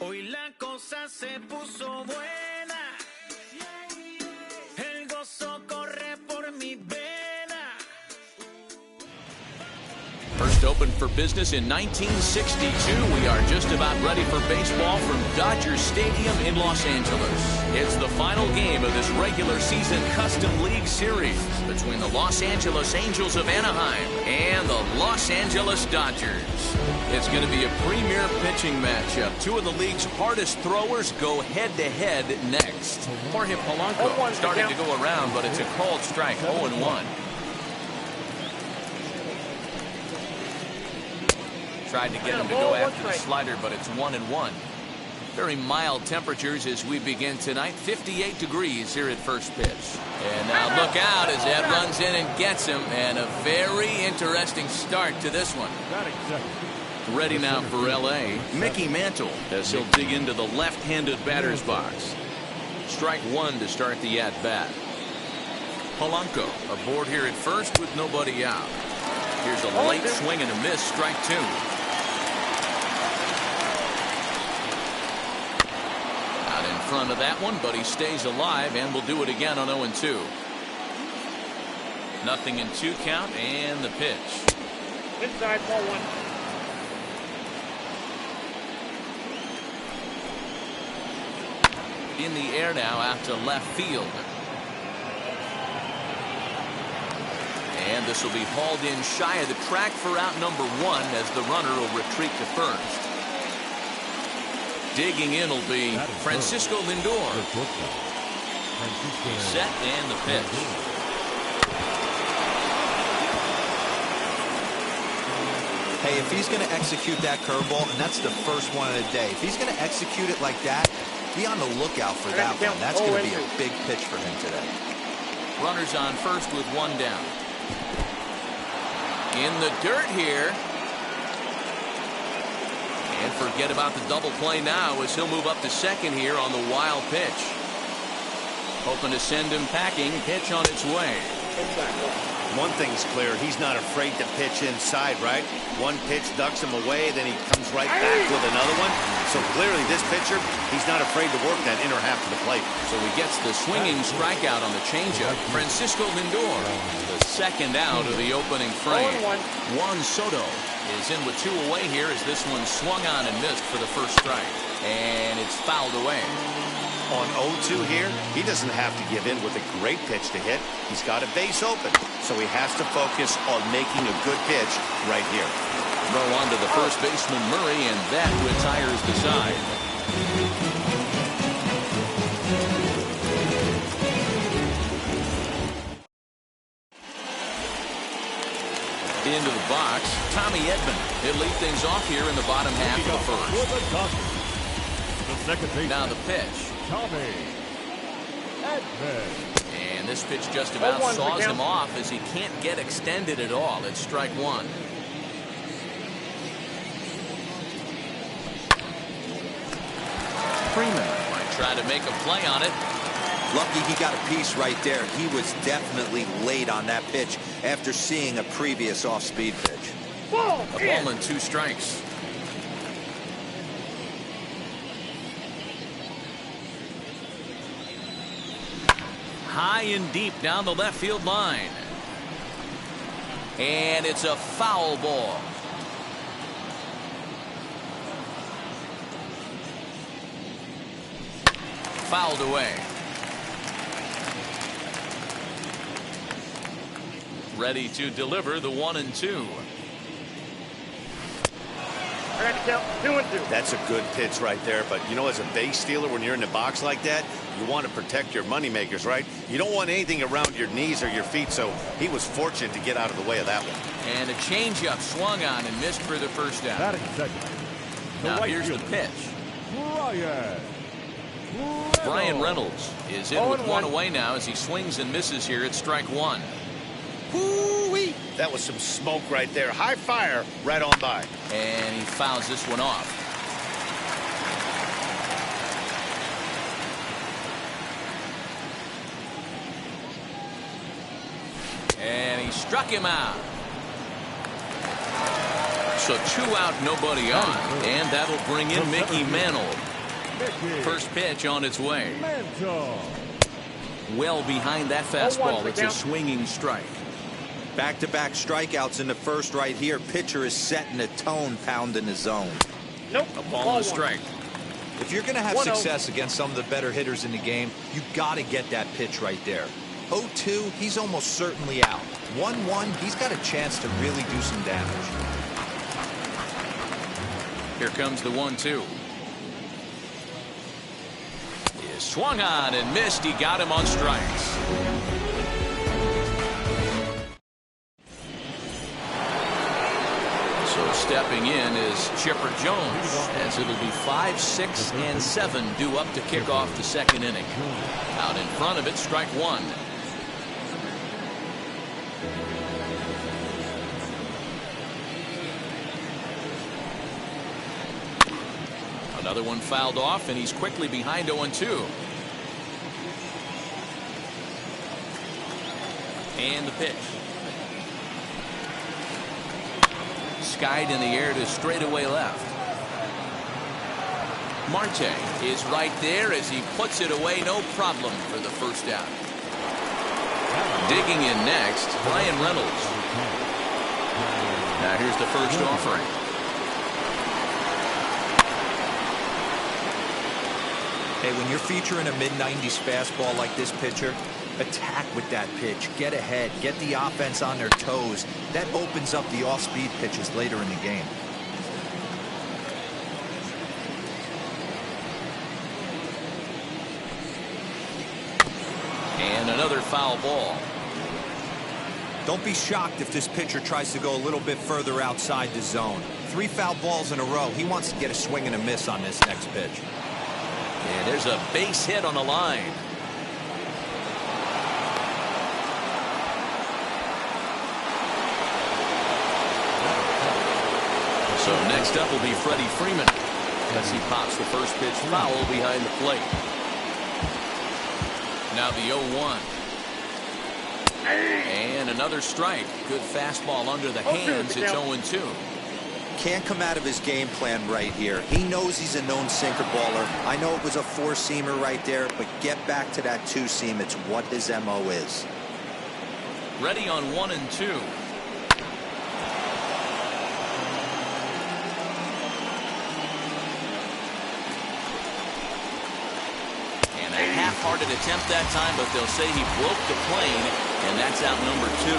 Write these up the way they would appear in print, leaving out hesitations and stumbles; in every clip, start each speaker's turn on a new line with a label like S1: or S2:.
S1: Hoy la cosa se puso buena, el gozo corre por mi vena.
S2: First opened for business in 1962. We are just about ready for baseball from Dodger Stadium in Los Angeles. It's the final game of this regular season Custom League Series between the Los Angeles Angels of Anaheim and the Los Angeles Dodgers. It's going to be a premier pitching matchup. Two of the league's hardest throwers go head-to-head next. Jorge Polanco starting to go around, but it's a called strike, 0-1. Tried to get him to go after the slider, but it's 1-1. Very mild temperatures as we begin tonight. 58 degrees here at first pitch. And now look out as Ed runs in and gets him. And a very interesting start to this one. Ready now for L.A. Mickey Mantle as he'll dig into the left-handed batter's box. Strike one to start the at-bat. Polanco aboard here at first with nobody out. Here's a late swing and a miss, strike two. Out in front of that one, but he stays alive and will do it again on 0-2. Nothing in 2 count and the pitch.
S3: Inside, 4-1.
S2: In the air now out to left field. And this will be hauled in shy of the track for out number 1 as the runner will retreat to first. Digging in will be Francisco Lindor. Set and the pitch.
S4: Hey, if he's going to execute that curveball, and that's the first one of the day, if he's going to execute it like that, be on the lookout for that one. That's going to be a big pitch for him today.
S2: Runners on first with 1 down. In the dirt here. And forget about the double play now as he'll move up to second here on the wild pitch. Hoping to send him packing. Pitch on its way.
S5: One thing's clear, he's not afraid to pitch inside, right? One pitch ducks him away, then he comes right back with another one. So clearly this pitcher, he's not afraid to work that inner half of the plate.
S2: So he gets the swinging strikeout on the changeup. Francisco Lindor, the second out of the opening frame. Juan Soto is in with 2 away here as this one swung on and missed for the first strike. And it's fouled away.
S5: On 0-2 here, he doesn't have to give in with a great pitch to hit. He's got a base open, so he has to focus on making a good pitch right here.
S2: Throw on to the first baseman, Murray, and that retires the side. Into the box, Tommy Edman. He'll lead things off here in the bottom half of the first. Now the pitch.
S6: Tommy Edman.
S2: And this pitch just about saws him off as he can't get extended at all. It's strike one. Freeman might try to make a play on it.
S4: Lucky he got a piece right there. He was definitely late on that pitch after seeing a previous off-speed pitch.
S2: A ball and 2 strikes. High and deep down the left field line. And it's a foul ball. Fouled away. Ready to deliver the 1-2.
S3: I got to count 2-2.
S5: That's a good pitch right there. But, you know, as a base stealer, when you're in the box like that, you want to protect your moneymakers, right? You don't want anything around your knees or your feet, so he was fortunate to get out of the way of that one.
S2: And a changeup swung on and missed for the first down.
S6: Batting second.
S2: Now here's the pitch. Brian Reynolds is in with 1 away now as he swings and misses here at strike 1.
S5: Woo-wee. That was some smoke right there. High fire right on by.
S2: And he fouls this one off. And he struck him out. So 2 out, nobody on. And that'll bring in Mickey Mantle. First pitch on its way. Well behind that fastball. It's a swinging strike.
S4: Back-to-back strikeouts in the first right here. Pitcher is setting a tone, pounding the zone.
S3: Nope.
S2: A ball and a strike.
S4: If you're going to have success against some of the better hitters in the game, you got to get that pitch right there. 0-2, he's almost certainly out. 1-1, he's got a chance to really do some damage.
S2: Here comes the 1-2. He swung on and missed. He got him on strikes. So stepping in is Chipper Jones, as it'll be 5, 6, and 7 due up to kick off the second inning. Out in front of it, strike 1. Another one fouled off, and he's quickly behind 0-2. And the pitch. Skied in the air to straightaway left. Marte is right there as he puts it away, no problem for the first out. Digging in next, Brian Reynolds. Now here's the first offering.
S4: Hey, when you're featuring a mid-90s fastball like this pitcher, attack with that pitch. Get ahead. Get the offense on their toes. That opens up the off-speed pitches later in the game.
S2: And another foul ball.
S4: Don't be shocked if this pitcher tries to go a little bit further outside the zone. 3 foul balls in a row. He wants to get a swing and a miss on this next pitch.
S2: And there's a base hit on the line. So next up will be Freddie Freeman as he pops the first pitch foul behind the plate. Now the 0-1. And another strike. Good fastball under the hands. It's 0-2.
S4: Can't come out of his game plan right here. He knows he's a known sinker baller. I know it was a 4-seamer right there, but get back to that 2-seam. It's what his MO is.
S2: Ready on 1-2. And a half-hearted attempt that time, but they'll say he broke the plane, and that's out number 2.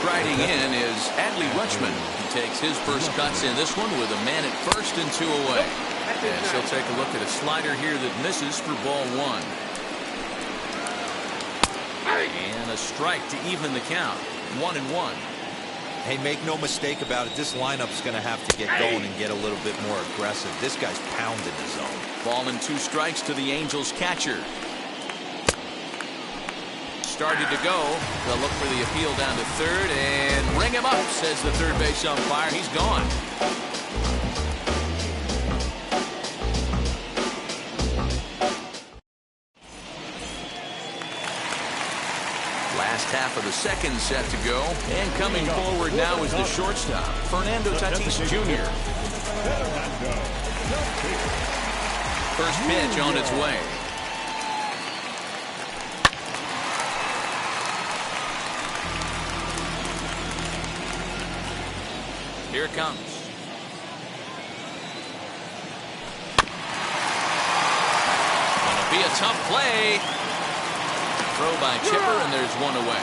S2: Striding in is Adley Rutschman. He takes his first cuts in this one with a man at first and 2 away. And she'll take a look at a slider here that misses for ball 1. And a strike to even the count. 1-1.
S4: Hey, make no mistake about it. This lineup's going to have to get going and get a little bit more aggressive. This guy's pounding the zone.
S2: Ball and 2 strikes to the Angels catcher. Started to go. They'll look for the appeal down to third and ring him up, says the third base umpire. He's gone. Last half of the second set to go, and coming forward now is the shortstop, Fernando Tatis Jr. First pitch on its way. Here it comes. Gonna be a tough play. Throw by Chipper, and there's 1 away.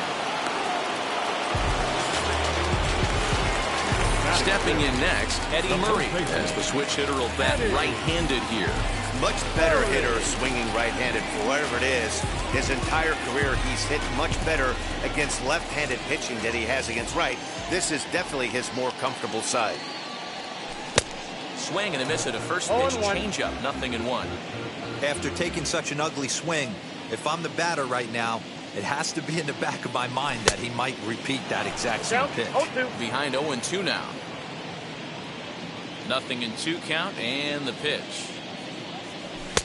S2: Stepping in next, Eddie Murray, as the switch hitter will bat right-handed here.
S5: Much better hitter swinging right-handed for whatever it is. His entire career, he's hit much better against left-handed pitching than he has against right. This is definitely his more comfortable side.
S2: Swing and a miss at a first pitch changeup, 0-1.
S4: After taking such an ugly swing, if I'm the batter right now, it has to be in the back of my mind that he might repeat that exact same pitch.
S2: Behind 0-2 now. 0-2 count, and the pitch.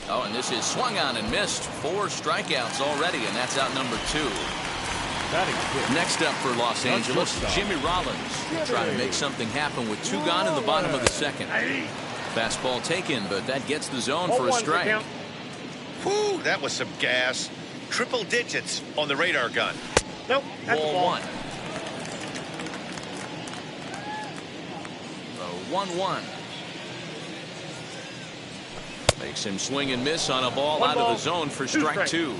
S2: Oh, and this is swung on and missed. 4 strikeouts already, and that's out number 2. Next up for Los Angeles, Jimmy Rollins. Trying to make something happen with 2 gone in the bottom of the second. Fastball taken, but that gets the zone for a strike.
S5: Whew, that was some gas. Triple digits on the radar gun.
S3: Nope.
S2: Ball 1. 1-1. Makes him swing and miss on a ball out of the zone for strike 2.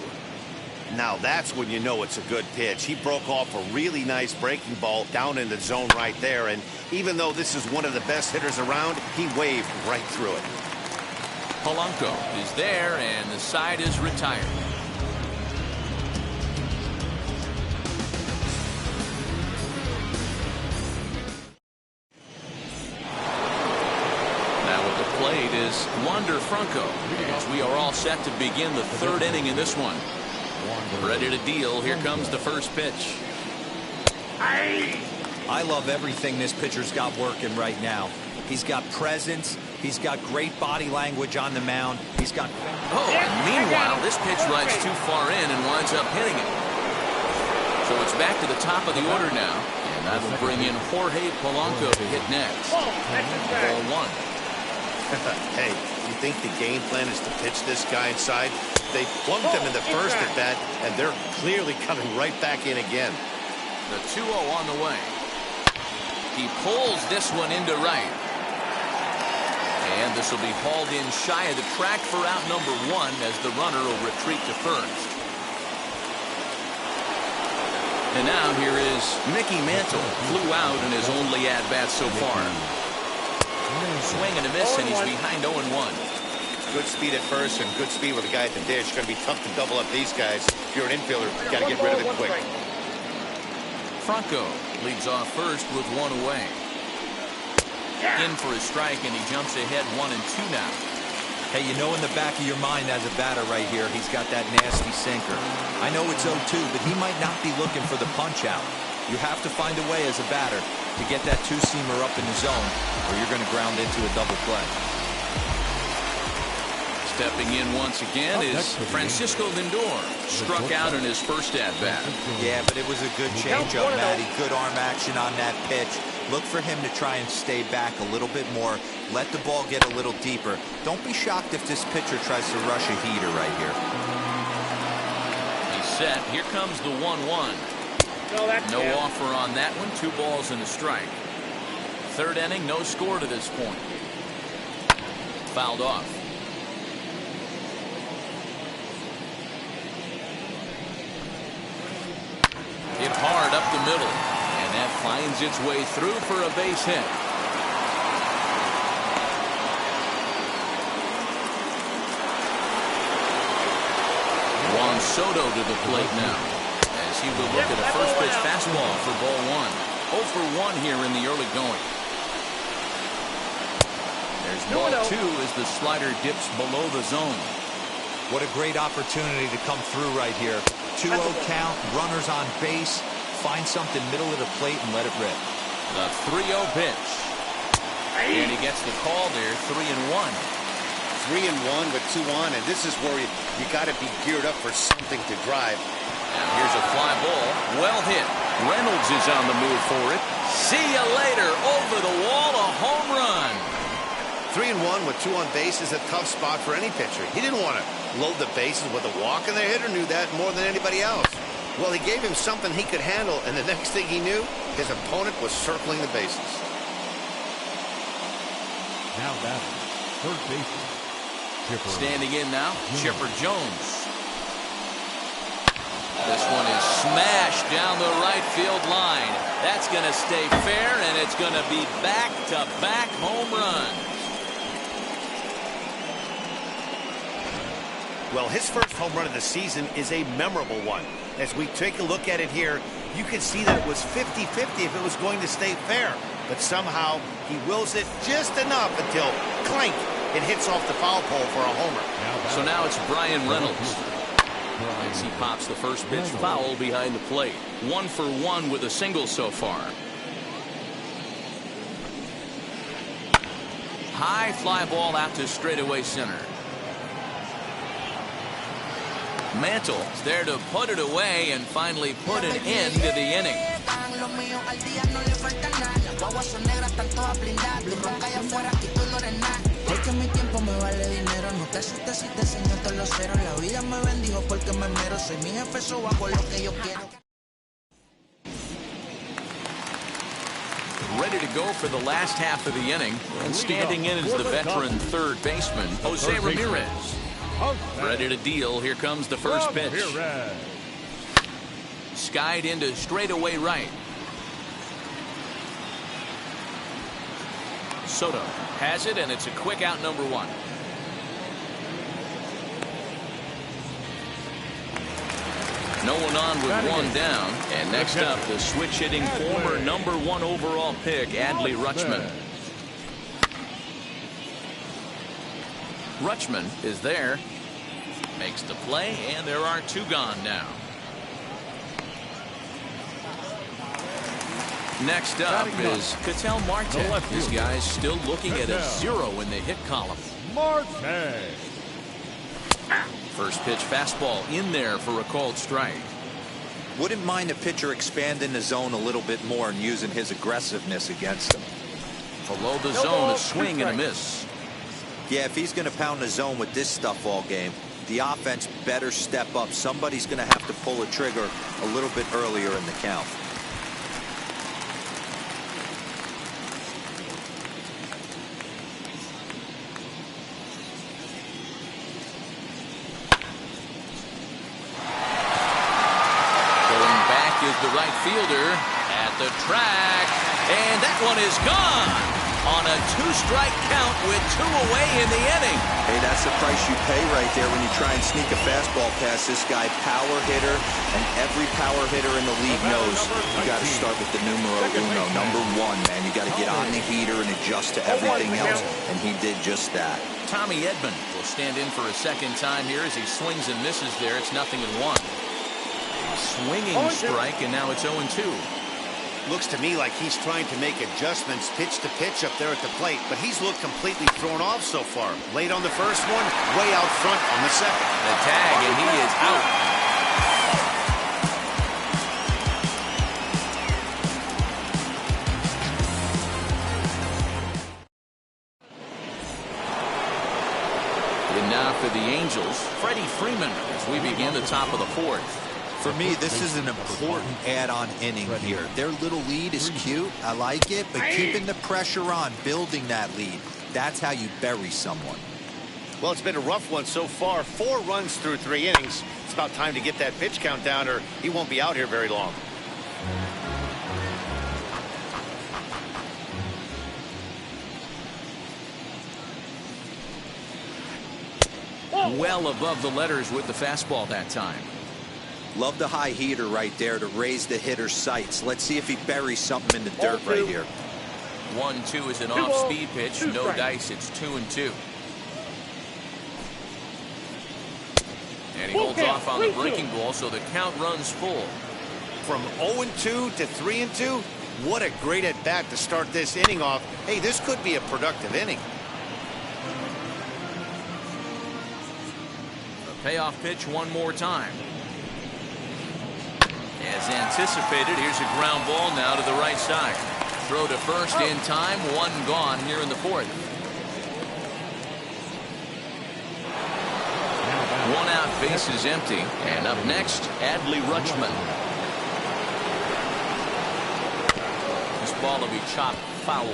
S5: Now that's when you know it's a good pitch. He broke off a really nice breaking ball down in the zone right there, and even though this is one of the best hitters around, he waved right through it.
S2: Polanco is there, and the side is retired. Now at the plate is Wander Franco, as we are all set to begin the 3rd inning in this one. Ready to deal. Here comes the first pitch.
S4: I love everything this pitcher's got working right now. He's got presence. He's got great body language on the mound. He's got...
S2: Oh, and meanwhile, this pitch rides too far in and winds up hitting it. So it's back to the top of the order now. And that will bring in Jorge Polanco to hit next. Ball 1.
S5: Hey, you think the game plan is to pitch this guy inside? They plunked him in the first at bat, and they're clearly coming right back in again.
S2: The 2-0 on the way. He pulls this one into right. And this will be hauled in shy of the track for out number 1 as the runner will retreat to first. And now here is Mickey Mantle. Flew out in his only at-bat so far. Swing and a miss, and he's behind 0-1.
S5: Good speed at first and good speed with the guy at the dish. Going to be tough to double up these guys. If you're an infielder, you got to get rid of it quick.
S2: Franco leads off first with 1 away. In for a strike, and he jumps ahead 1-2 now.
S4: Hey, you know in the back of your mind as a batter right here, he's got that nasty sinker. I know it's 0-2, but he might not be looking for the punch out. You have to find a way as a batter to get that 2-seamer up in the zone, or you're going to ground into a double play.
S2: Stepping in once again is Francisco Lindor. Struck out in his first at-bat.
S4: Yeah, but it was a good changeup, Matty. Good arm action on that pitch. Look for him to try and stay back a little bit more. Let the ball get a little deeper. Don't be shocked if this pitcher tries to rush a heater right here.
S2: He's set. Here comes the 1-1. No offer on that one. 2 balls and a strike. 3rd inning, no score to this point. Fouled off. Hit hard up the middle. And that Finds its way through for a base hit. Juan Soto to the plate now, as he will look at a first pitch fastball for ball one. 0 for 1 here in the early going. There's ball 2 as the slider dips below the zone.
S4: What a great opportunity to come through right here. 2-0 count, runners on base. Find something middle of the plate and let it rip.
S2: The 3-0 pitch. And he gets the call there, 3-1.
S5: 3-1 with 2 on, and this is where you got to be geared up for something to drive.
S2: Now here's a fly ball. Well hit. Reynolds is on the move for it. See you later. Over the wall, a home run.
S5: 3-1 with 2 on base is a tough spot for any pitcher. He didn't want to load the bases with a walk, and the hitter knew that more than anybody else. Well, he gave him something he could handle, and the next thing he knew, his opponent was circling the bases.
S6: Now batting, third baseman, Chipper.
S2: Standing in now, Chipper Jones. This one is smashed down the right field line. That's going to stay fair, and it's going to be back-to-back home runs.
S5: Well, his first home run of the season is a memorable one. As we take a look at it here, you can see that it was 50-50 if it was going to stay fair. But somehow, he wills it just enough until, clank, it hits off the foul pole for a homer.
S2: So now it's Bryan Reynolds. As he pops the first pitch foul behind the plate. 1 for 1 with a single so far. High fly ball out to straightaway center. Mantle is there to put it away and finally put an end to the inning. Ready to go for the last half of the inning, and standing in is the veteran third baseman, Jose Ramirez. Ready to deal. Here comes the first pitch. Skied into straightaway right. Soto has it, and it's a quick out, number 1. No one on with 1 down. And next up, the switch hitting former number 1 overall pick, Adley Rutschman. Rutschman is there. Makes the play, and there are 2 gone now. Next up is Ketel Marte. This guy's still looking at a 0 in the hit column.
S6: Marte.
S2: First pitch fastball in there for a called strike.
S4: Wouldn't mind a pitcher expanding the zone a little bit more and using his aggressiveness against him.
S2: Below the zone, a swing and a miss.
S4: Yeah, if he's going to pound the zone with this stuff all game, the offense better step up. Somebody's going to have to pull a trigger a little bit earlier in the count.
S2: Going back is the right fielder at the track, and that one is gone. On a 2-strike count with 2 away in the inning.
S4: Hey, that's the price you pay right there when you try and sneak a fastball past this guy. Power hitter, and every power hitter in the league knows you got to start with the numero uno, number 1, man. You got to get on the heater and adjust to everything else, and he did just that.
S2: Tommy Edman will stand in for a second time here as he swings and misses there. It's 0-1. A swinging strike, and now it's 0-2.
S5: Looks to me like he's trying to make adjustments pitch to pitch up there at the plate, but he's looked completely thrown off so far. Late on the first one, way out front on the second.
S2: The tag, and he is out. And now for the Angels, Freddie Freeman as we begin the top of the 4th.
S4: For me, this is an important add-on inning here. Their little lead is cute. I like it, but keeping the pressure on, building that lead, that's how you bury someone.
S5: Well, it's been a rough one so far. 4 runs through 3 innings. It's about time to get that pitch count down, or he won't be out here very long.
S2: well above the letters with the fastball that time.
S4: Love the high heater right there to raise the hitter's sights. Let's see if he buries something in the dirt right here.
S2: 1-2 is an off-speed pitch. No dice. It's 2-2. And he holds off on the breaking ball, so the count runs full.
S5: From 0-2 to 3-2, what a great at-bat to start this inning off. Hey, this could be a productive inning.
S2: The payoff pitch one more time. As anticipated, here's a ground ball now to the right side. Throw to first in time, one gone here in the fourth. One out, base is empty. And up next, Adley Rutschman. This ball will be chopped foul.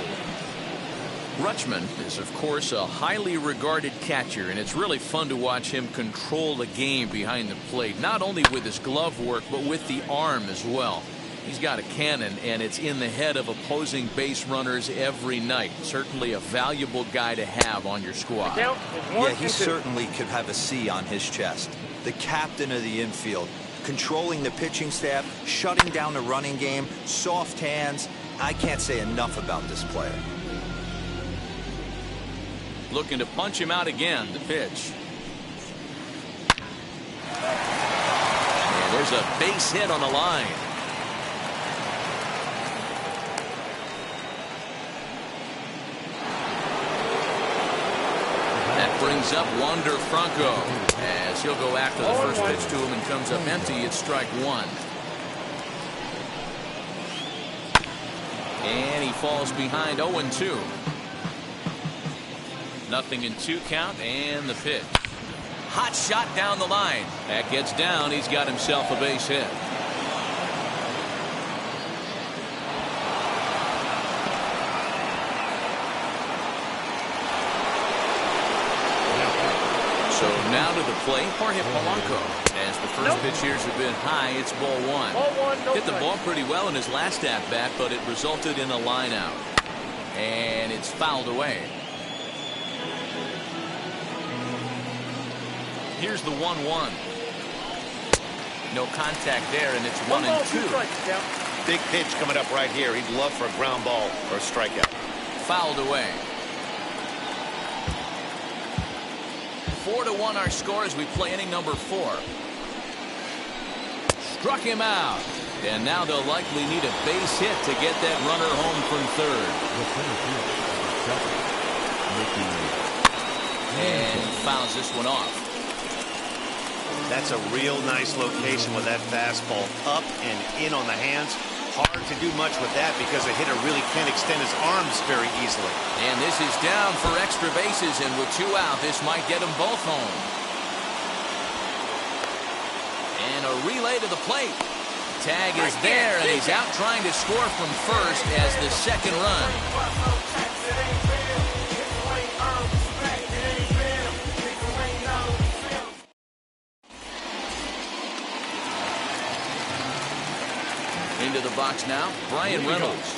S2: Rutschman is, of course, a highly regarded catcher, and it's really fun to watch him control the game behind the plate, not only with his glove work, but with the arm as well. He's got a cannon, and it's in the head of opposing base runners every night. Certainly a valuable guy to have on your squad.
S4: Yeah, he certainly could have a C on his chest. The captain of the infield, controlling the pitching staff, shutting down the running game, soft hands. I can't say enough about this player.
S2: Looking to punch him out again, the pitch. And there's a base hit on the line. That brings up Wander Franco as he'll go after the first pitch to him and comes up empty. It's strike one. And he falls behind 0-2. 0-2 count, and the pitch. Hot shot down the line. That gets down. He's got himself a base hit. So now to the plate, Jorge Polanco. As the first pitch here's have been high, it's ball one. Hit the ball pretty well in his last at-bat, but it resulted in a line out. And it's fouled away. Here's the 1-1. No contact there, and it's 1-2.
S5: Big pitch coming up right here. He'd love for a ground ball or a strikeout.
S2: Fouled away. 4-1 our score as we play inning number 4. Struck him out. And now they'll likely need a base hit to get that runner home from third. And he fouls this one off.
S5: That's a real nice location with that fastball up and in on the hands. Hard to do much with that because a hitter really can't extend his arms very easily.
S2: And this is down for extra bases, and with 2 out, this might get them both home. And a relay to the plate. Tag is there, and he's out trying to score from first as the second run. Into the box now, Brian Reynolds.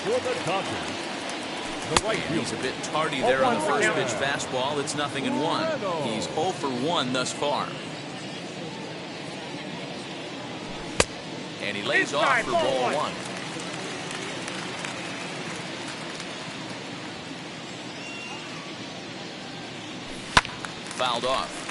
S2: He's a bit tardy there on the first pitch fastball. It's 0-1. He's 0 for 1 thus far. And he lays off for ball 1. Fouled off.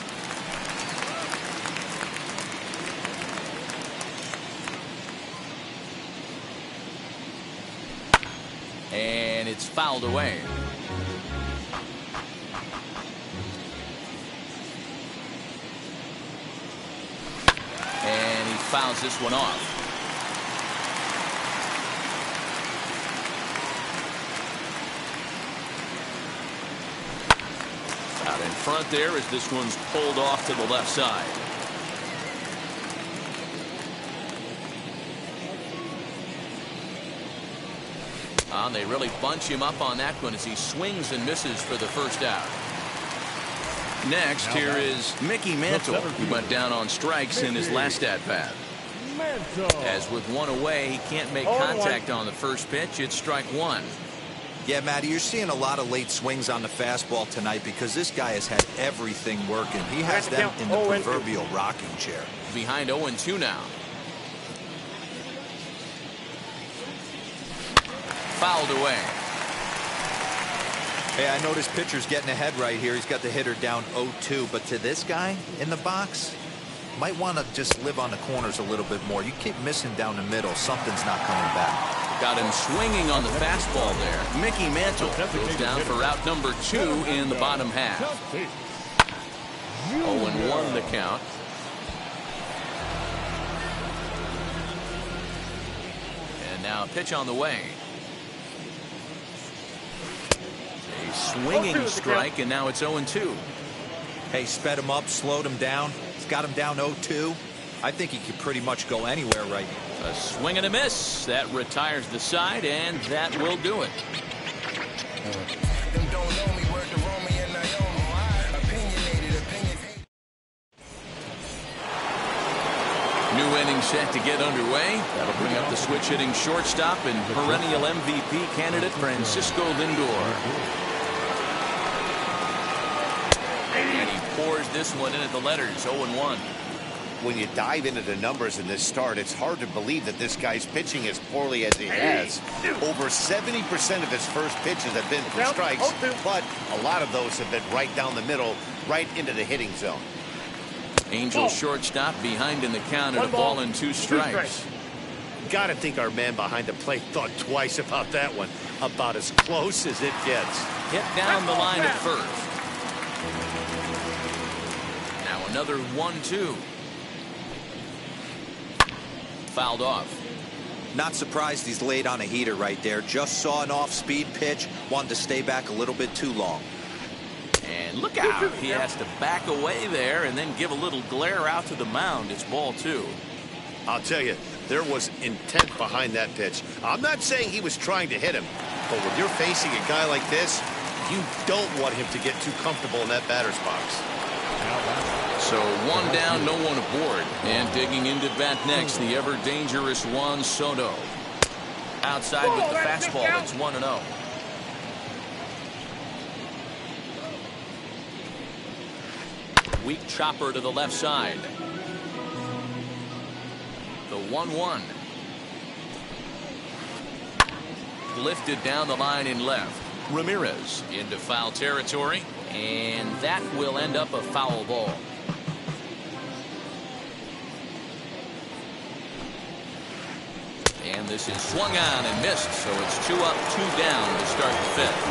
S2: And it's fouled away. And he fouls this one off. Out in front there as this one's pulled off to the left side. They really bunch him up on that one as he swings and misses for the first out. Next, here is Mickey Mantle, who went down on strikes in his last at-bat. As with 1 away, he can't make contact on the first pitch. It's strike 1.
S4: Yeah, Matty, you're seeing a lot of late swings on the fastball tonight because this guy has had everything working. He has them in the proverbial rocking chair.
S2: Behind 0-2 now. Fouled away.
S4: Hey, I know this pitcher's getting ahead right here. He's got the hitter down 0-2, but to this guy in the box, might want to just live on the corners a little bit more. You keep missing down the middle, something's not coming back.
S2: Got him swinging on the fastball there. Mickey Mantle goes down for route number 2 in the bottom half. 0-1 the count. And now a pitch on the way. A swinging strike, and now it's 0-2.
S4: Hey, sped him up, slowed him down. He's got him down 0-2. I think he could pretty much go anywhere right now.
S2: A swing and a miss. That retires the side, and that will do it. New inning set to get underway. That'll bring up the switch-hitting shortstop and perennial MVP candidate Francisco Lindor. And he pours this one in at the letters, 0-1.
S5: When you dive into the numbers in this start, it's hard to believe that this guy's pitching as poorly as he has. Over 70% of his first pitches have been for strikes, but a lot of those have been right down the middle, right into the hitting zone.
S2: Angel shortstop behind in the count at a ball and 2 strikes.
S5: Got to think our man behind the plate thought twice about that one. About as close as it gets.
S2: Hit down the line at first. Now another 1-2. Fouled off.
S4: Not surprised he's laid on a heater right there. Just saw an off-speed pitch. Wanted to stay back a little bit too long.
S2: And look out. He has to back away there and then give a little glare out to the mound. It's ball 2.
S5: I'll tell you, there was intent behind that pitch. I'm not saying he was trying to hit him, but when you're facing a guy like this, you don't want him to get too comfortable in that batter's box.
S2: So 1 down, no one aboard. And digging into bat next, the ever-dangerous Juan Soto. Outside with the fastball, it's 1-0. Weak chopper to the left side. The 1-1. Lifted down the line in left. Ramirez into foul territory, and that will end up a foul ball. And this is swung on and missed, so it's 2 up, 2 down to start the 5th.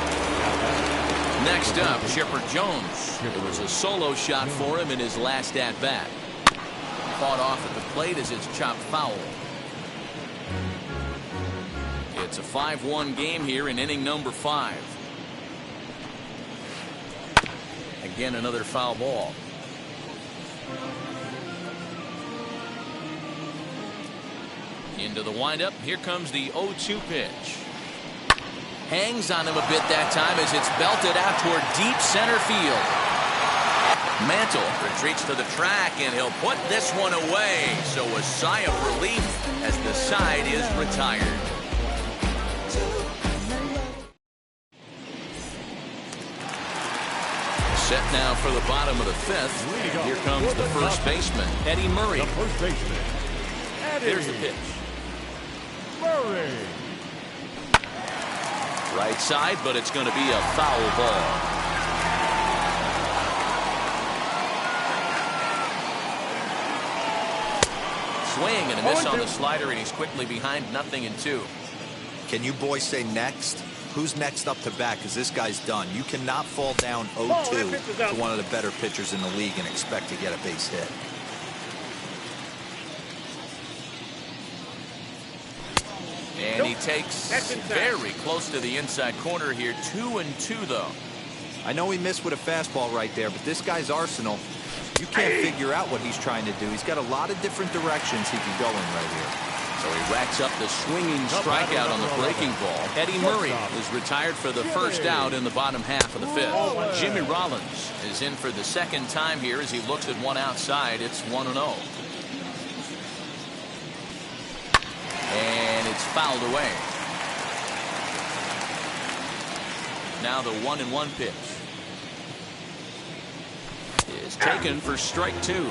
S2: Next up, Chipper Jones. It was a solo shot for him in his last at-bat. Fought off at the plate as it's chopped foul. It's a 5-1 game here in inning number 5. Again, another foul ball. Into the windup. Here comes the 0-2 pitch. Hangs on him a bit that time as it's belted out toward deep center field. Mantle retreats to the track, and he'll put this one away. So a sigh of relief as the side is retired. Set now for the bottom of the 5th. Here comes the first baseman, Eddie Murray.
S6: The first baseman, Eddie
S2: Here's the pitch.
S6: Murray.
S2: Right side, but it's going to be a foul ball. Swing and a miss on the slider, and he's quickly behind 0-2.
S4: Can you boys say next? Who's next up to bat? Because this guy's done. You cannot fall down 0-2 to one of the better pitchers in the league and expect to get a base hit.
S2: And he takes very close to the inside corner here. 2-2 though.
S4: I know he missed with a fastball right there, but this guy's arsenal, you can't figure out what he's trying to do. He's got a lot of different directions he can go in right here.
S2: So he racks up the swinging strikeout on the breaking ball. Eddie Murray is retired for the first out in the bottom half of the 5th. Jimmy Rollins is in for the second time here as he looks at one outside. It's 1-0. And it's fouled away. Now the 1-1 pitch is taken for strike 2.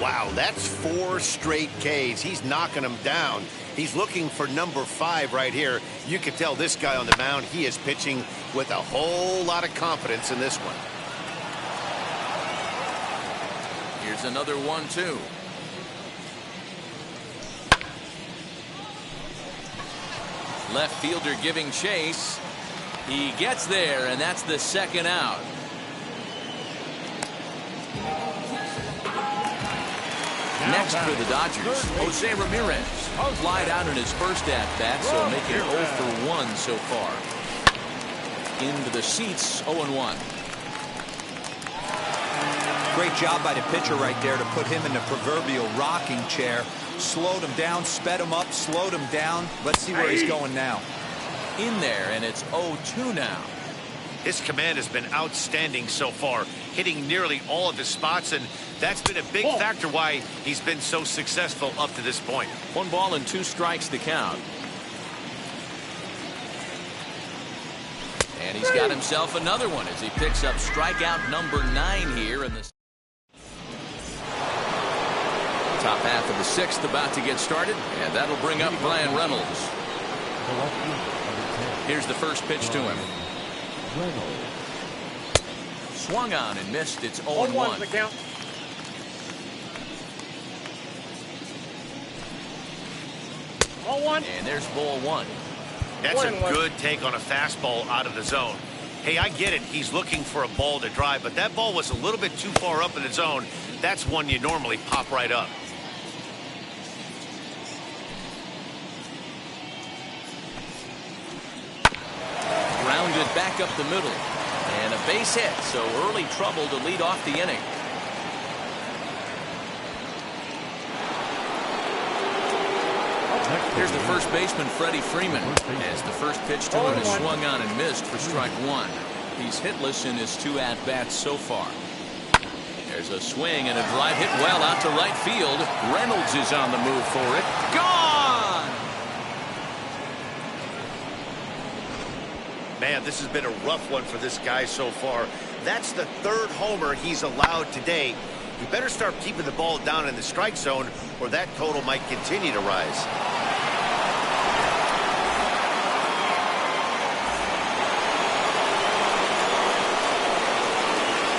S5: Wow, that's 4 straight Ks. He's knocking them down. He's looking for number 5 right here. You can tell this guy on the mound, he is pitching with a whole lot of confidence in this one.
S2: Here's another 1-2. Left fielder giving chase. He gets there, and that's the second out. Next for the Dodgers, Jose Ramirez. Flied out in his first at-bat, so making it 0 for 1 so far. Into the seats, 0-1.
S4: Great job by the pitcher right there to put him in the proverbial rocking chair. Slowed him down, sped him up, slowed him down. Let's see where he's going now.
S2: In there, and it's 0-2 now.
S5: His command has been outstanding so far, hitting nearly all of his spots, and that's been a big factor why he's been so successful up to this point.
S2: 1 ball and 2 strikes to count. And he's got himself another one as he picks up strikeout number 9 here in the top half of the 6th about to get started, and that'll bring up Bryan Reynolds. Here's the first pitch to him. Swung on and missed. It's 0-1.
S3: The count. Ball 1.
S2: And there's ball 1.
S5: That's a good take on a fastball out of the zone. Hey, I get it. He's looking for a ball to drive, but that ball was a little bit too far up in the zone. That's one you normally pop right up.
S2: Grounded back up the middle. And a base hit, so early trouble to lead off the inning. Here's the first baseman, Freddie Freeman, as the first pitch to him is swung on and missed for strike 1. He's hitless in his 2 at-bats so far. There's a swing and a drive hit well out to right field. Reynolds is on the move for it. Gone!
S5: Man, this has been a rough one for this guy so far. That's the 3rd homer he's allowed today. You better start keeping the ball down in the strike zone, or that total might continue to rise.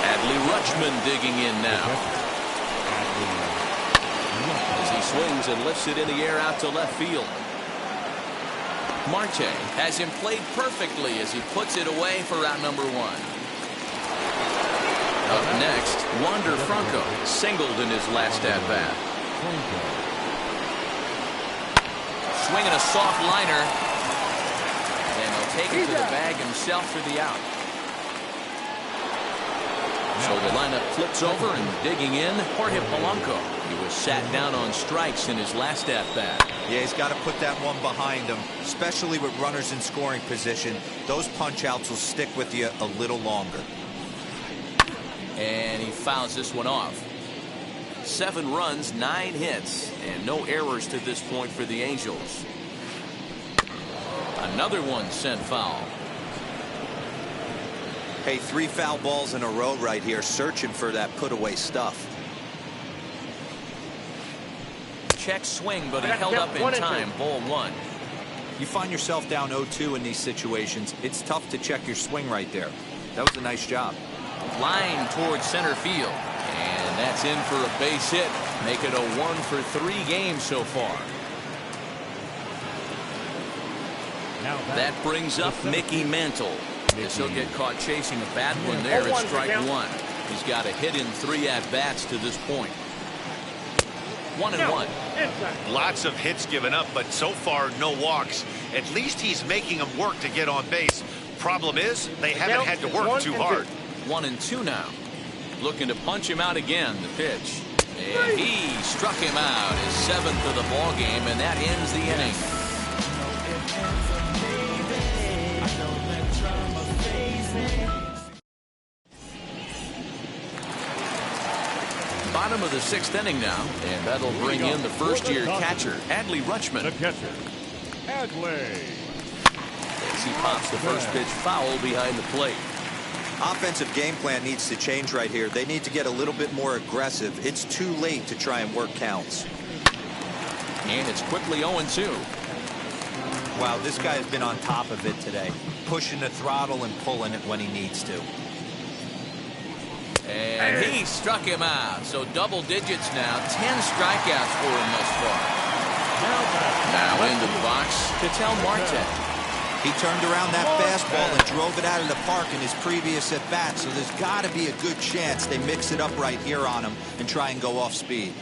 S2: Adley Rutschman digging in now. As he swings and lifts it in the air out to left field. Marte has him played perfectly as he puts it away for out number 1. Up next, Wander Franco singled in his last at-bat. Swinging a soft liner. And he'll take it to the bag himself for the out. So the lineup flips over and digging in, Jorge Polanco. He was sat down on strikes in his last at-bat.
S4: Yeah, he's got to put that one behind him, especially with runners in scoring position. Those punch-outs will stick with you a little longer.
S2: And he fouls this one off. 7 runs, 9 hits, and no errors to this point for the Angels. Another one sent foul.
S4: Hey, 3 foul balls in a row right here, searching for that put-away stuff.
S2: Check swing, but he held up in time. Ball 1.
S4: You find yourself down 0-2 in these situations, it's tough to check your swing right there. That was a nice job.
S2: Line towards center field. And that's in for a base hit. Make it a 1 for 3 games so far. That brings up Mickey Mantle. As he'll get caught chasing a bad one there at strike 1. He's got a hit in 3 at-bats to this point. 1-1.
S5: Lots of hits given up, but so far no walks. At least he's making them work to get on base. Problem is, they haven't had to work too hard.
S2: 1-2 now. Looking to punch him out again. The pitch. And he struck him out. His 7th of the ball game, and that ends the inning. Bottom of the 6th inning now, and that'll bring in the first-year catcher, Adley Rutschman.
S6: The catcher, Adley.
S2: as he pops the first pitch foul behind the plate.
S4: Offensive game plan needs to change right here. They need to get a little bit more aggressive. It's too late to try and work counts.
S2: And it's quickly 0-2.
S4: Wow, this guy has been on top of it today, pushing the throttle and pulling it when he needs to.
S2: And he struck him out. So double digits now. 10 strikeouts for him thus far. Now into the box, Ketel Marte.
S4: He turned around that fastball and drove it out of the park in his previous at-bat, so there's got to be a good chance they mix it up right here on him and try and go off speed.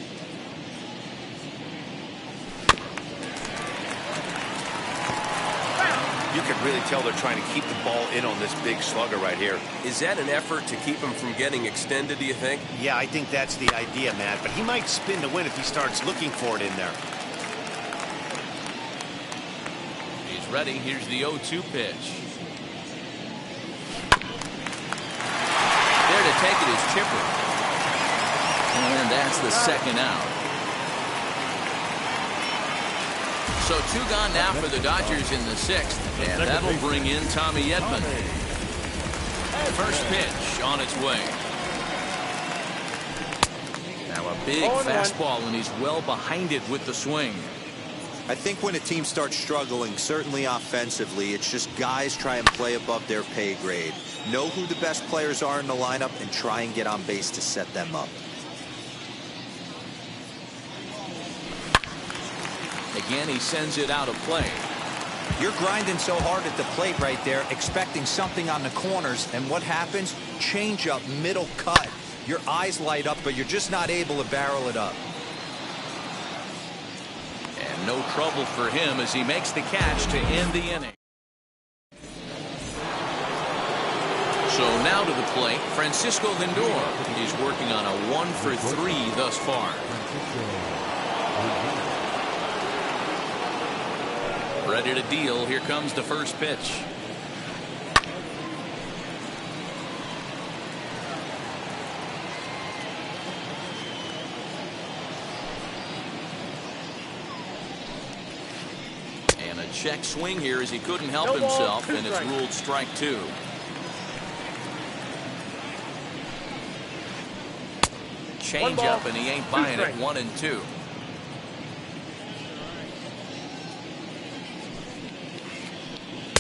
S5: You can really tell they're trying to keep the ball in on this big slugger right here.
S7: Is that an effort to keep him from getting extended, do you think?
S5: Yeah, I think that's the idea, Matt, but he might spin to win if he starts looking for it in there.
S2: Ready. Here's the 0-2 pitch. There to take it is Chipper. And that's the second out. So 2 gone now for the Dodgers in the 6th. And that'll bring in Tommy Edman. First pitch on its way. Now a big fastball, and he's well behind it with the swing.
S4: I think when a team starts struggling, certainly offensively, it's just guys try and play above their pay grade. Know who the best players are in the lineup and try and get on base to set them up.
S2: Again, he sends it out of play.
S4: You're grinding so hard at the plate right there, expecting something on the corners, and what happens? Change up, middle cut. Your eyes light up, but you're just not able to barrel it up.
S2: And no trouble for him as he makes the catch to end the inning. So now to the plate, Francisco Lindor. He's working on a 1-for-3 thus far. Ready to deal. Here comes the first pitch. And a check swing here as he couldn't help himself, and it's ruled strike 2. Change up, and he ain't buying it. 1-2.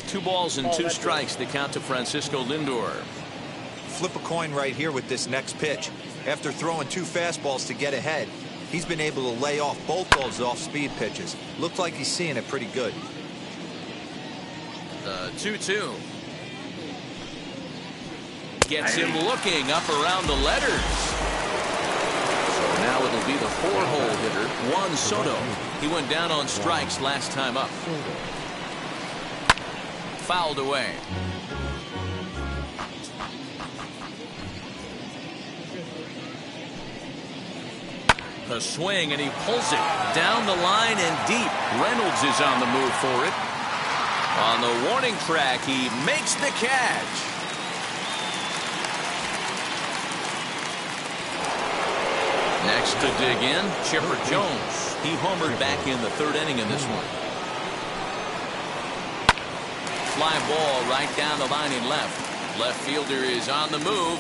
S2: Two balls and 2 strikes, the count to Francisco Lindor.
S4: Flip a coin right here with this next pitch. After throwing 2 fastballs to get ahead, he's been able to lay off both those off-speed pitches. Looks like he's seeing it pretty good.
S2: The 2-2. Gets him looking up around the letters. So now it'll be the 4-hole hitter, Juan Soto. He went down on strikes last time up. Fouled away. A swing, and he pulls it down the line and deep. Reynolds is on the move for it. On the warning track, he makes the catch. Next to dig in, Chipper Jones. He homered back in the 3rd inning in this one. Fly ball right down the line in left. Left fielder is on the move.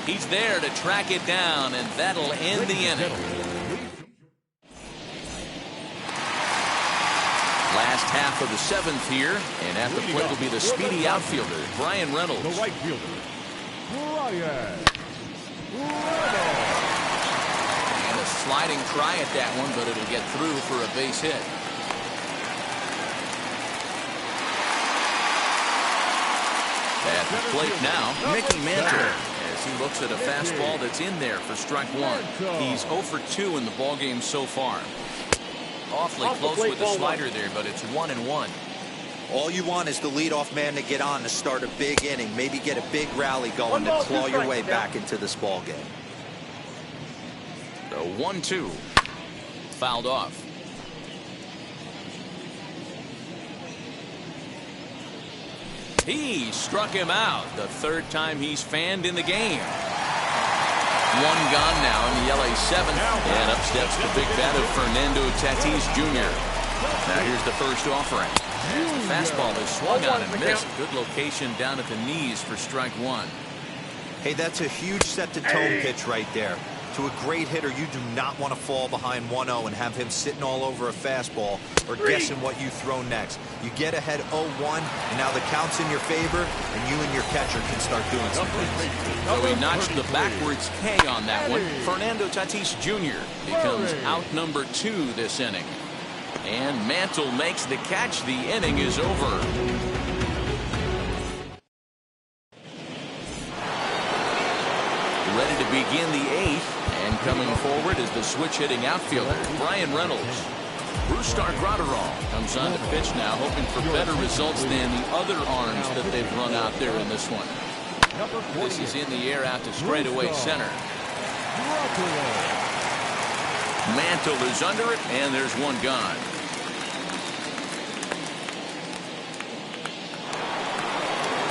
S2: He's there to track it down, and that'll end the inning. Last half of the 7th here, and at the plate will be the speedy outfielder, Bryan Reynolds.
S6: The right fielder, Bryan Reynolds.
S2: And a sliding try at that one, but it'll get through for a base hit. At the plate now, Mickey Mantle, as he looks at a fastball that's in there for strike 1. He's 0 for 2 in the ballgame so far. Awfully close with the slider there, but it's 1-1.
S4: All you want is the leadoff man to get on to start a big inning, maybe get a big rally going to claw your way back into this ball game.
S2: The 1-2. Fouled off. He struck him out, the 3rd time he's fanned in the game. 1 gone now in the LA 7th, and up steps the big bat of Fernando Tatis Jr. Now here's the first offering. As the fastball is swung on and missed. Good location down at the knees for strike one.
S4: Hey, that's a huge set-to-tone pitch right there. To a great hitter, you do not want to fall behind 1-0 and have him sitting all over a fastball or guessing what you throw next. You get ahead 0-1, and now the count's in your favor, and you and your catcher can start doing some things.
S2: So he notched the backwards K on that one. Fernando Tatis Jr. becomes out number 2 this inning. And Mantle makes the catch. The inning is over. Ready to begin the 8th, and coming forward is the switch-hitting outfielder, Bryan Reynolds. Brusdar Graterol comes on to pitch now, hoping for better results than the other arms that they've run out there in this one. This is in the air out to straightaway center. Mantle is under it, and there's one gone.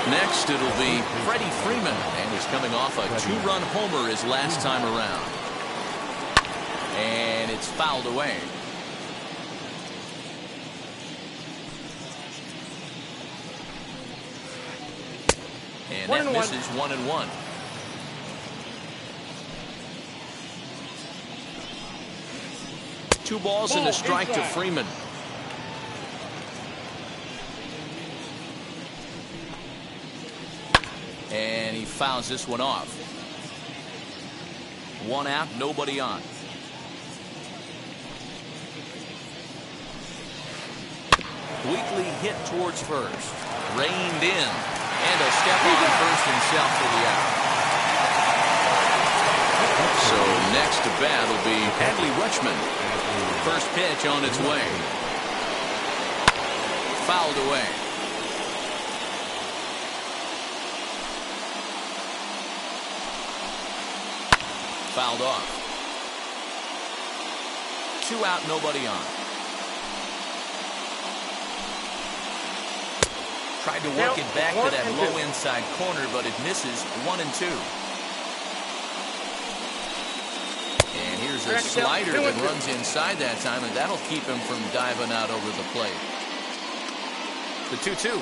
S2: Next, it'll be Freddie Freeman, and he's coming off a 2-run homer his last time around. And it's fouled away. And that misses 1-1. Two balls and a strike to Freeman. And he fouls this one off. One out, nobody on. Weekly hit towards first. Reined in. And a step on first himself for the out. So next to bat will be Adley Rutschman. First pitch on its way. Fouled away. Fouled off. 2 out, nobody on. Tried to work it back to that low inside corner, but it misses. 1-2. And here's a slider that runs inside that time, and that'll keep him from diving out over the plate. The 2-2.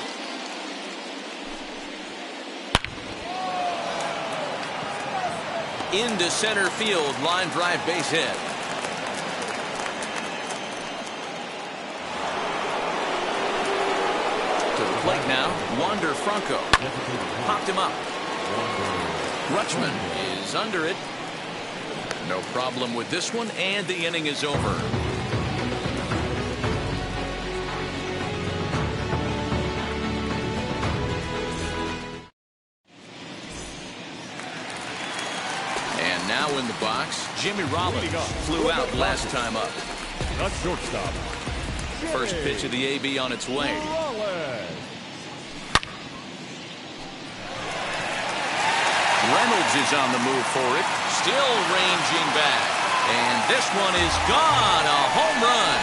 S2: Into center field, line drive, base hit. To the plate now, Wander Franco. Popped him up. Rutschman is under it. No problem with this one, and the inning is over. Now in the box, Jimmy Rollins flew out last time up.
S6: The shortstop.
S2: First pitch of the AB on its way. Reynolds is on the move for it. Still ranging back. And this one is gone. A home run.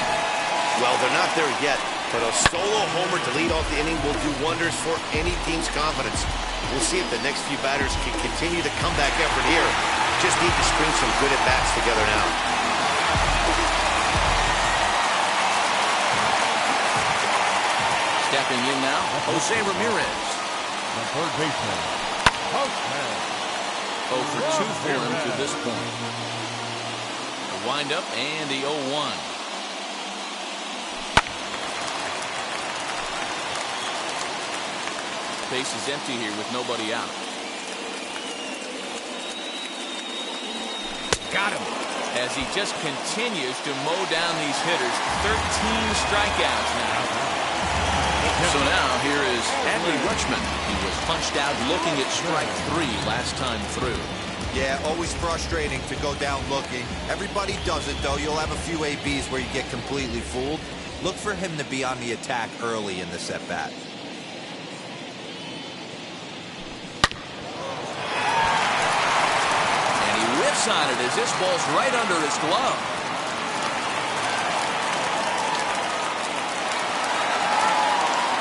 S5: Well, they're not there yet, but a solo homer to lead off the inning will do wonders for any team's confidence. We'll see if the next few batters can continue the comeback effort here. Just need to string some good at-bats together now.
S2: Stepping in now, Jose Ramirez.
S6: The third baseman.
S2: 0 for 2 for him to this point. The windup and the 0-1. Base is empty here with nobody out. Got him. As he just continues to mow down these hitters. 13 strikeouts now. So now here is Adley Rutschman. He was punched out looking at strike 3 last time through.
S4: Yeah, always frustrating to go down looking. Everybody does it, though. You'll have a few ABs where you get completely fooled. Look for him to be on the attack early in this at-bat.
S2: On it as this ball's right under his glove.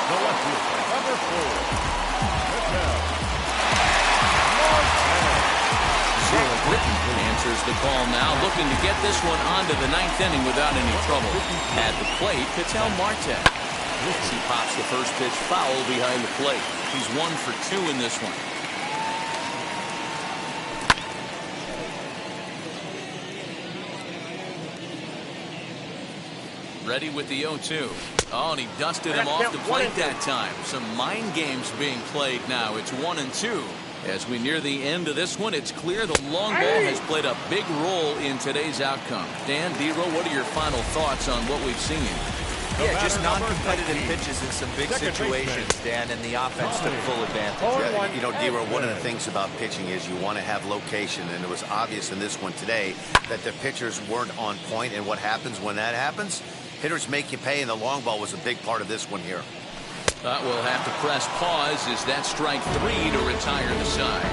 S6: The left fielder, number 4.
S2: Zach Britton answers the call now, looking to get this one onto the 9th inning without any trouble. At the plate, Ketel Marte. As he pops the first pitch foul behind the plate. He's 1 for 2 in this one. Ready with the 0-2. Oh, and he dusted him off the plate that time. Some mind games being played now. It's 1-2. As we near the end of this one, it's clear the long ball has played a big role in today's outcome. Dan, D-Row, what are your final thoughts on what we've seen?
S4: Yeah, just non-competitive pitches in some big situations, Dan, and the offense took full advantage.
S5: Yeah, you know, D-Row, one of the things about pitching is you want to have location, and it was obvious in this one today that the pitchers weren't on point, and what happens when that happens? Hitters make you pay, and the long ball was a big part of this one here.
S2: We'll have to press pause as that strike 3 to retire the side.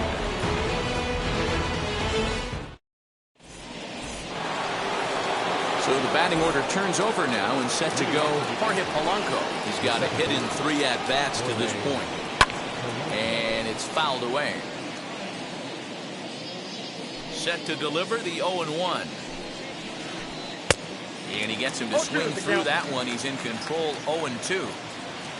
S2: So the batting order turns over now and set to go Jorge Polanco. He's got a hit in 3 at-bats to this point. And it's fouled away. Set to deliver the 0-1. And he gets him to swing through that one. He's in control 0-2.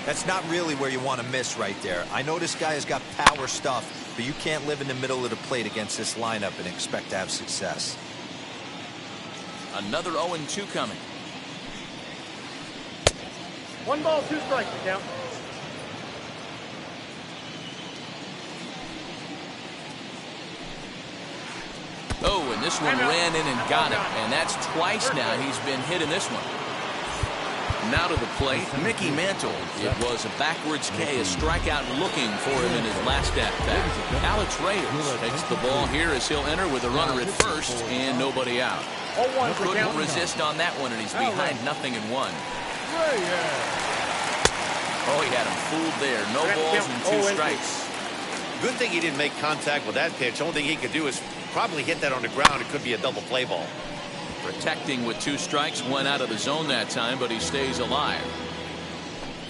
S4: That's not really where you want to miss right there. I know this guy has got power stuff, but you can't live in the middle of the plate against this lineup and expect to have success.
S2: Another 0-2 coming.
S3: 1 ball, 2 strikes to count.
S2: Oh, and this one ran in and got him. And that's twice now he's been hit in this one. Now to the plate, Mickey Mantle. It was a backwards K, a strikeout looking for him in his last at-bat. Alex Reyes takes the ball here as he'll enter with a runner at first and nobody out. Couldn't resist on that one, and he's behind 0-1. Oh, he had him fooled there. No balls and 2 strikes.
S5: Good thing he didn't make contact with that pitch. Only thing he could do is probably hit that on the ground. It could be a double play ball.
S2: Protecting with 2 strikes, went out of the zone that time, but he stays alive.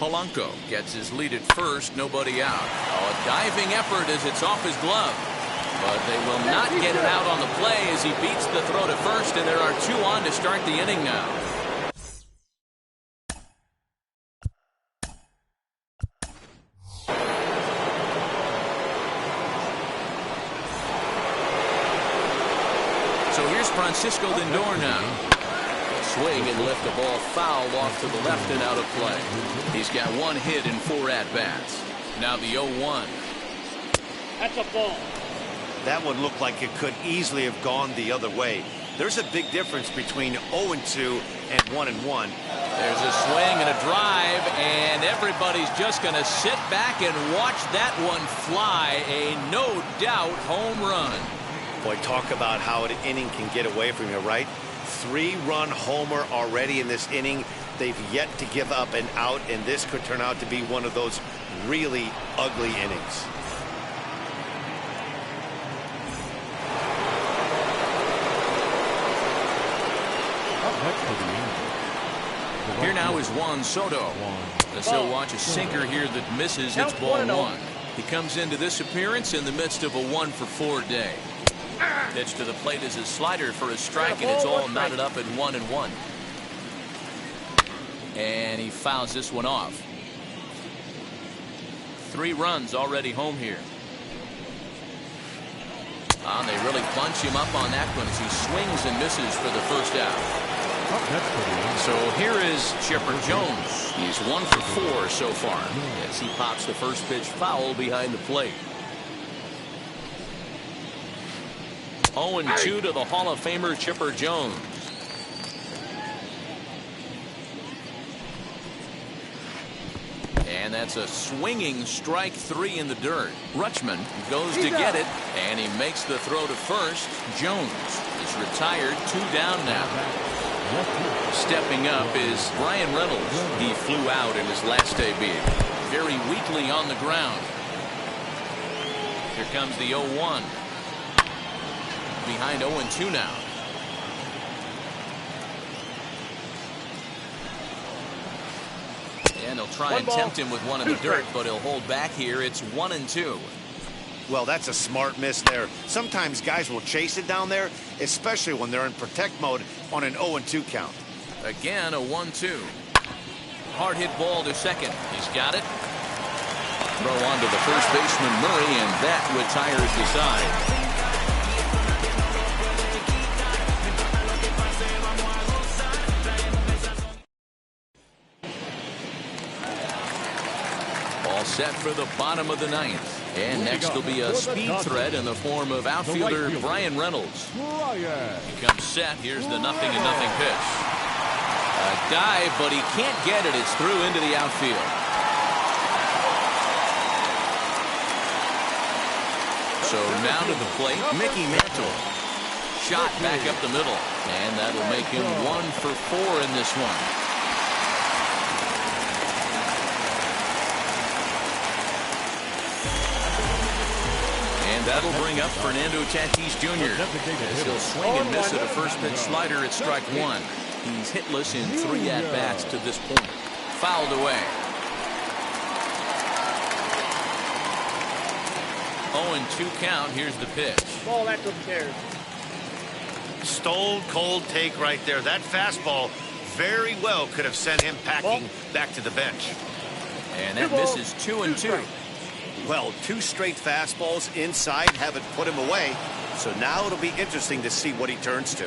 S2: Polanco gets his lead at first, nobody out. Oh, a diving effort as it's off his glove. But they will not get it out on the play as he beats the throw to first, and there are 2 on to start the inning now. So here's Francisco Lindor now. Swing and lift the ball foul off to the left and out of play. He's got 1 hit in 4 at-bats. Now the 0-1.
S3: That's a ball.
S5: That one looked like it could easily have gone the other way. There's a big difference between 0-2 and 1-1.
S2: There's a swing and a drive, and everybody's just going to sit back and watch that one fly. A no-doubt home run.
S5: Boy, talk about how an inning can get away from you, right? 3-run homer already in this inning. They've yet to give up an out, and this could turn out to be one of those really ugly innings.
S2: Here now is Juan Soto. As he'll watch a sinker here that misses. It's ball 1. He comes into this appearance in the midst of a 1-for-4 day. Pitch to the plate is a slider for a strike, and it's all knotted up at 1-1. And he fouls this one off. 3 runs already home here. And they really bunch him up on that one as he swings and misses for the first out. So here is Chipper Jones. He's 1-for-4 so far as he pops the first pitch foul behind the plate. 0-2 to the Hall of Famer Chipper Jones. And that's a swinging strike 3 in the dirt. Rutschman goes to get it, and he makes the throw to first. Jones is retired, 2 down now. Stepping up is Brian Reynolds. He flew out in his last debut. Very weakly on the ground. Here comes the 0-1. Behind 0-2 now. And they'll try and tempt him with one in the dirt, but he'll hold back here. It's 1-2.
S5: Well, that's a smart miss there. Sometimes guys will chase it down there, especially when they're in protect mode on an 0-2 count.
S2: Again, a 1-2. hard hit ball to second. He's got it. Throw on to the first baseman Murray, and that retires the side. All set for the bottom of the ninth. And next will be a speed threat in the form of outfielder Bryan Reynolds. He comes set. Here's the 0-0 pitch. A dive, but he can't get it. It's through into the outfield. So now to the plate, Mickey Mantle. Shot back up the middle. And that'll make him 1 for 4 in this one. And that'll bring up Fernando Tatis Jr. as he'll swing and miss at a first pitch slider at strike 1. He's hitless in 3 at-bats to this point. Fouled away. 0-2 count. Here's the pitch.
S3: Ball, that's upstairs.
S5: Stone cold take right there. That fastball very well could have sent him packing back to the bench.
S2: And that misses 2-2.
S5: Well, 2 straight fastballs inside haven't put him away. So now it'll be interesting to see what he turns to.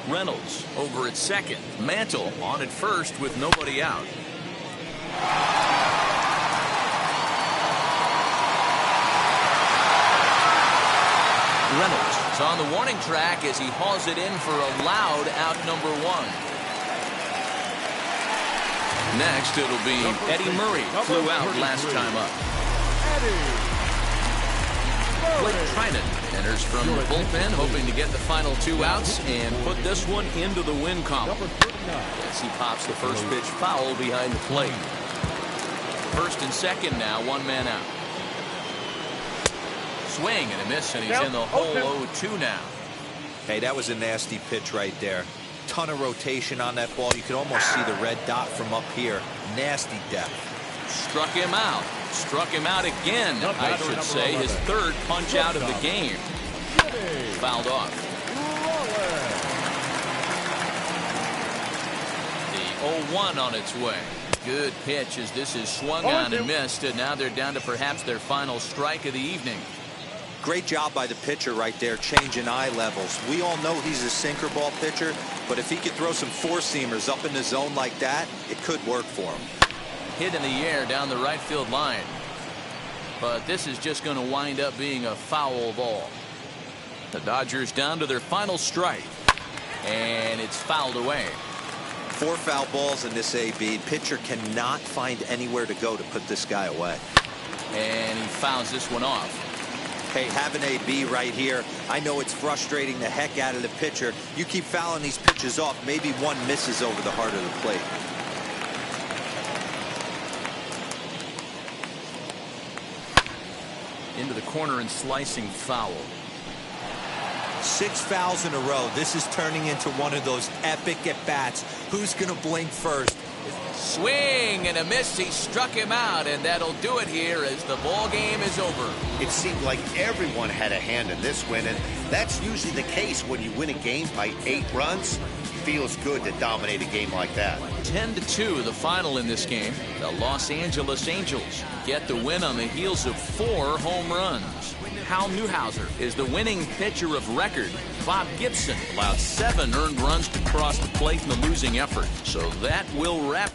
S2: Reynolds over at second. Mantle on at first with nobody out. Reynolds is on the warning track as he hauls it in for a loud out number 1. Next, it'll be Eddie Murray, flew out last time up. Blake Trinan enters from the bullpen, hoping to get the final 2 outs and put this one into the win column. As he pops the first pitch foul behind the plate. First and second now, 1 man out. Swing and a miss, and he's in the hole 0-2 now.
S4: Hey, that was a nasty pitch right there. Ton of rotation on that ball. You could almost see the red dot from up here. Nasty depth.
S2: Struck him out. Struck him out again, I should say. His 3rd punch out of the game. Fouled off. The 0-1 on its way. Good pitch as this is swung on and missed, and now they're down to perhaps their final strike of the evening.
S4: Great job by the pitcher right there, changing eye levels. We all know he's a sinker ball pitcher, but if he could throw some 4-seamers up in the zone like that, it could work for him.
S2: Hit in the air down the right field line. But this is just going to wind up being a foul ball. The Dodgers down to their final strike. And it's fouled away.
S4: 4 foul balls in this AB. Pitcher cannot find anywhere to go to put this guy away.
S2: And he fouls this one off.
S4: Hey, have an AB right here. I know it's frustrating the heck out of the pitcher. You keep fouling these pitches off, maybe one misses over the heart of the plate.
S2: Into the corner and slicing foul.
S4: 6 fouls in a row. This is turning into one of those epic at-bats. Who's going to blink first?
S2: Swing and a miss. He struck him out, and that'll do it here as the ball game is over.
S5: It seemed like everyone had a hand in this win, and that's usually the case when you win a game by 8 runs. Feels good to dominate a game like that.
S2: 10-2 the final in this game. The Los Angeles Angels get the win on the heels of 4 home runs. Hal Newhouser is the winning pitcher of record. Bob Gibson allowed 7 earned runs to cross the plate in the losing effort. So that will wrap